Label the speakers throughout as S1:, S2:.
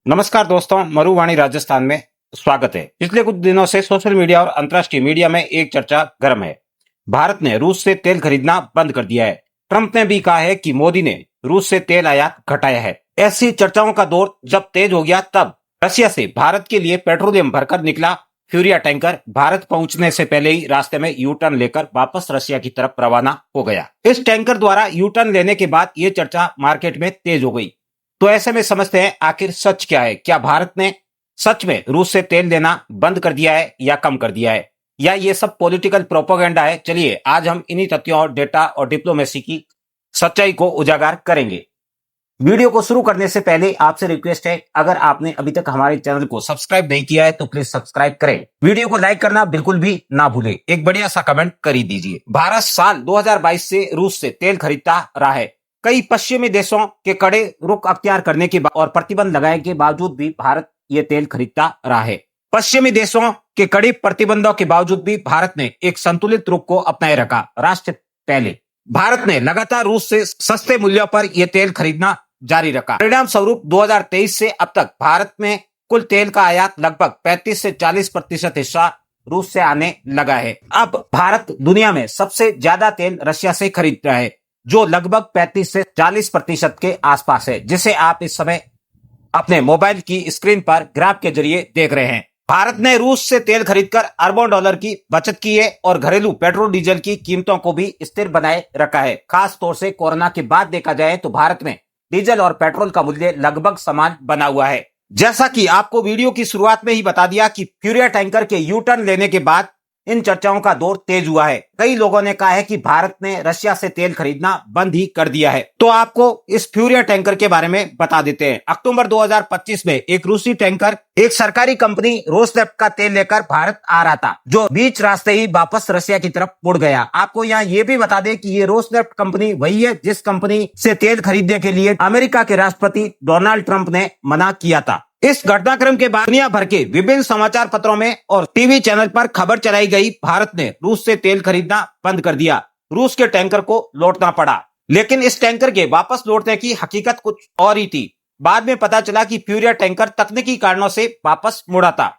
S1: नमस्कार दोस्तों, मरुवाणी राजस्थान में स्वागत है। पिछले कुछ दिनों से सोशल मीडिया और अंतर्राष्ट्रीय मीडिया में एक चर्चा गर्म है। भारत ने रूस से तेल खरीदना बंद कर दिया है। ट्रंप ने भी कहा है कि मोदी ने रूस से तेल आयात घटाया है। ऐसी चर्चाओं का दौर जब तेज हो गया, तब रशिया से भारत के लिए पेट्रोलियम भरकर निकला फ्यूरिया टैंकर भारत पहुंचने से पहले ही रास्ते में यू टर्न लेकर वापस रशिया की तरफ रवाना हो गया। इस टैंकर द्वारा यू टर्न लेने के बाद ये चर्चा मार्केट में तेज हो गई। तो ऐसे में समझते हैं आखिर सच क्या है। क्या भारत ने सच में रूस से तेल लेना बंद कर दिया है या कम कर दिया है, या ये सब पॉलिटिकल प्रोपेगेंडा है? चलिए आज हम इन्हीं तथ्यों और डेटा और डिप्लोमेसी की सच्चाई को उजागर करेंगे। वीडियो को शुरू करने से पहले आपसे रिक्वेस्ट है, अगर आपने अभी तक हमारे चैनल को सब्सक्राइब नहीं किया है तो प्लीज सब्सक्राइब करें। वीडियो को लाइक करना बिल्कुल भी ना भूलें। एक बढ़िया सा कमेंट कर ही दीजिए। भारत साल 2022 से रूस से तेल खरीदता रहा है। कई पश्चिमी देशों के कड़े रुख अख्तियार करने के और प्रतिबंध लगाए के बावजूद भी भारत ये तेल खरीदता रहा है। पश्चिमी देशों के कड़े प्रतिबंधों के बावजूद भी भारत ने एक संतुलित रुख को अपनाए रखा। राष्ट्र पहले। भारत ने लगातार रूस से सस्ते मूल्यों पर यह तेल खरीदना जारी रखा। परिणाम स्वरूप 2023 से अब तक भारत में कुल तेल का आयात लगभग 35 से 40% हिस्सा रूस से आने लगा है। अब भारत दुनिया में सबसे ज्यादा तेल रशिया से खरीद रहा है, जो लगभग 35 से 40% के आसपास है, जिसे आप इस समय अपने मोबाइल की स्क्रीन पर ग्राफ के जरिए देख रहे हैं। भारत ने रूस से तेल खरीदकर अरबों डॉलर की बचत की है और घरेलू पेट्रोल डीजल की कीमतों को भी स्थिर बनाए रखा है। खास तौर से कोरोना के बाद देखा जाए तो भारत में डीजल और पेट्रोल का मूल्य लगभग समान बना हुआ है। जैसा कि आपको वीडियो की शुरुआत में ही बता दिया कि फ्यूरिया टैंकर के यू टर्न लेने के बाद इन चर्चाओं का दौर तेज हुआ है। कई लोगों ने कहा है कि भारत ने रशिया से तेल खरीदना बंद ही कर दिया है। तो आपको इस फ्यूरिया टैंकर के बारे में बता देते हैं। अक्टूबर 2025 में एक रूसी टैंकर एक सरकारी कंपनी रोसनेफ्ट का तेल लेकर भारत आ रहा था, जो बीच रास्ते ही वापस रशिया की तरफ मुड़ गया। आपको यहाँ ये भी बता दें कि ये रोसनेफ्ट कंपनी वही है जिस कंपनी से तेल खरीदने के लिए अमेरिका के राष्ट्रपति डोनाल्ड ट्रंप ने मना किया था। इस घटनाक्रम के बाद दुनिया भर के विभिन्न समाचार पत्रों में और टीवी चैनल पर खबर चलाई गई, भारत ने रूस से तेल खरीदना बंद कर दिया। रूस के टैंकर को लौटना पड़ा। लेकिन इस टैंकर के वापस लौटने की हकीकत कुछ और ही थी। बाद में पता चला कि फ्यूरिया टैंकर तकनीकी कारणों से वापस मुड़ा था।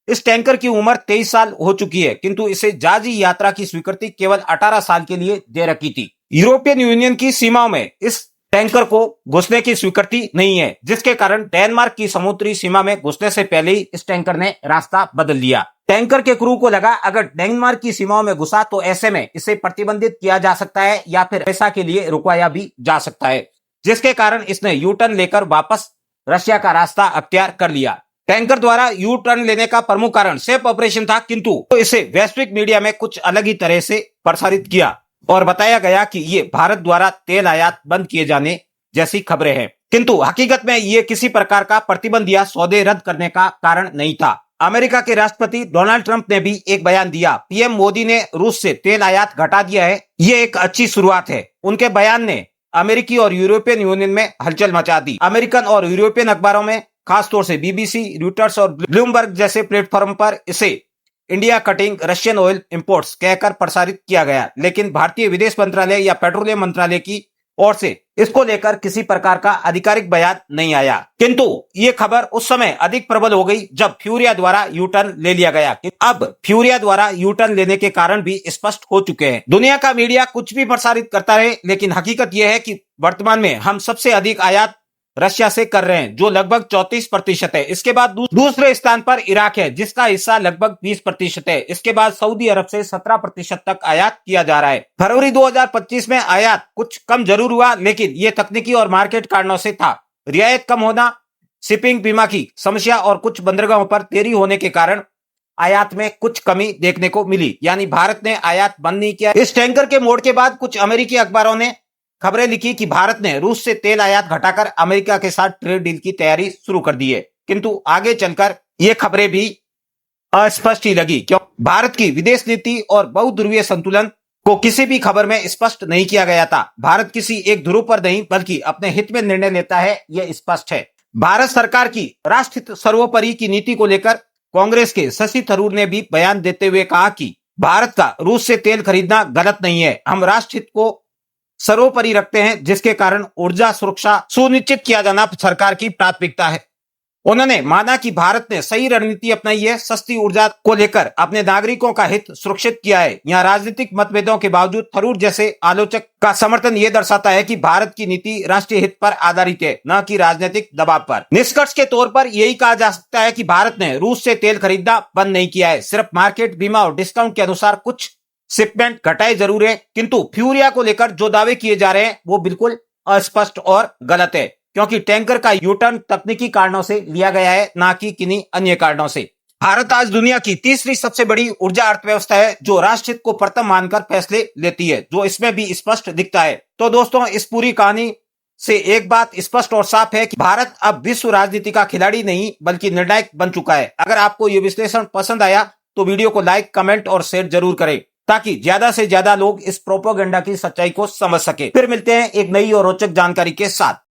S1: इस टैंकर की उम्र 23 साल हो चुकी है, किंतु इसे जहाजी यात्रा की स्वीकृति केवल 18 साल के लिए दे रखी थी। यूरोपियन यूनियन की सीमाओं में इस टैंकर को घुसने की स्वीकृति नहीं है, जिसके कारण डेनमार्क की समुद्री सीमा में घुसने से पहले ही इस टैंकर ने रास्ता बदल लिया। टैंकर के क्रू को लगा अगर डेनमार्क की सीमाओं में घुसा तो ऐसे में इसे प्रतिबंधित किया जा सकता है या फिर पैसा के लिए रुकवाया भी जा सकता है, जिसके कारण इसने यू टर्न लेकर वापस रशिया का रास्ता अख्तियार कर लिया। टैंकर द्वारा यू टर्न लेने का प्रमुख कारण सेफ ऑपरेशन था, किंतु इसे वैश्विक मीडिया में कुछ अलग ही तरह से प्रसारित किया और बताया गया कि ये भारत द्वारा तेल आयात बंद किए जाने जैसी खबरें हैं, किंतु हकीकत में ये किसी प्रकार का प्रतिबंध या सौदे रद्द करने का कारण नहीं था। अमेरिका के राष्ट्रपति डोनाल्ड ट्रंप ने भी एक बयान दिया। पीएम मोदी ने रूस से तेल आयात घटा दिया है, ये एक अच्छी शुरुआत है। उनके बयान ने अमेरिकी और यूरोपियन यूनियन में हलचल मचा दी। अमेरिकन और यूरोपियन अखबारों में, खासतौर से बीबीसी, रॉयटर्स और ब्लूमबर्ग जैसे प्लेटफॉर्म पर इसे India cutting Russian oil imports कहकर प्रसारित किया गया, लेकिन भारतीय विदेश मंत्रालय या पेट्रोलियम मंत्रालय की ओर से इसको लेकर किसी प्रकार का आधिकारिक बयान नहीं आया। किंतु ये खबर उस समय अधिक प्रबल हो गई जब फ्यूरिया द्वारा यू टर्न ले लिया गया। अब फ्यूरिया द्वारा यू टर्न लेने के कारण भी स्पष्ट हो चुके हैं। दुनिया का मीडिया कुछ भी प्रसारित करता रहे, लेकिन हकीकत यह है कि वर्तमान में हम सबसे अधिक आयात रशिया से कर रहे हैं, जो लगभग 34% है। इसके बाद दूसरे स्थान पर इराक है, जिसका हिस्सा लगभग 20% है। इसके बाद सऊदी अरब से 17% तक आयात किया जा रहा है। फरवरी 2025 में आयात कुछ कम जरूर हुआ, लेकिन यह तकनीकी और मार्केट कारणों से था। रियायत कम होना, शिपिंग बीमा की समस्या और कुछ बंदरगाहों पर देरी होने के कारण आयात में कुछ कमी देखने को मिली। यानी भारत ने आयात बंद नहीं किया। इस टैंकर के मोड़ के बाद कुछ अमेरिकी अखबारों ने खबरें लिखी कि भारत ने रूस से तेल आयात घटाकर अमेरिका के साथ ट्रेड डील की तैयारी शुरू कर दी है, किंतु आगे चलकर ये खबरें भी अस्पष्ट ही लगी, क्यों भारत की विदेश नीति और बहुध्रुवीय संतुलन को किसी भी खबर में स्पष्ट नहीं किया गया था। भारत किसी एक ध्रुव पर नहीं बल्कि अपने हित में निर्णय लेता है, यह स्पष्ट है। भारत सरकार की राष्ट्रहित सर्वोपरि की नीति को लेकर कांग्रेस के शशि थरूर ने भी बयान देते हुए कहा कि भारत का रूस से तेल खरीदना गलत नहीं है। हम राष्ट्रहित को सर्वोपरि रखते हैं, जिसके कारण ऊर्जा सुरक्षा सुनिश्चित किया जाना सरकार की प्राथमिकता है। उन्होंने माना कि भारत ने सही रणनीति अपनाई है, सस्ती ऊर्जा को लेकर अपने नागरिकों का हित सुरक्षित किया है। यहाँ राजनीतिक मतभेदों के बावजूद थरूर जैसे आलोचक का समर्थन ये दर्शाता है कि भारत की नीति राष्ट्रीय हित पर आधारित है, न कि राजनीतिक दबाव पर। निष्कर्ष के तौर पर यही कहा जा सकता है कि भारत ने रूस से तेल खरीदना बंद नहीं किया है, सिर्फ मार्केट, बीमा और डिस्काउंट के अनुसार कुछ शिपमेंट घटाए जरूर है, किंतु फ्यूरिया को लेकर जो दावे किए जा रहे हैं वो बिल्कुल अस्पष्ट और गलत है, क्योंकि टैंकर का यूटर्न तकनीकी कारणों से लिया गया है, ना कि किन्हीं अन्य कारणों से। भारत आज दुनिया की तीसरी सबसे बड़ी ऊर्जा अर्थव्यवस्था है, जो राष्ट्र हित को प्रथम मानकर फैसले लेती है, जो इसमें भी स्पष्ट दिखता है। तो दोस्तों, इस पूरी कहानी से एक बात स्पष्ट और साफ है कि भारत अब विश्व राजनीति का खिलाड़ी नहीं बल्कि निर्णायक बन चुका है। अगर आपको यह विश्लेषण पसंद आया तो वीडियो को लाइक, कमेंट और शेयर जरूर करें, ताकि ज्यादा से ज्यादा लोग इस प्रोपेगेंडा की सच्चाई को समझ सके। फिर मिलते हैं एक नई और रोचक जानकारी के साथ।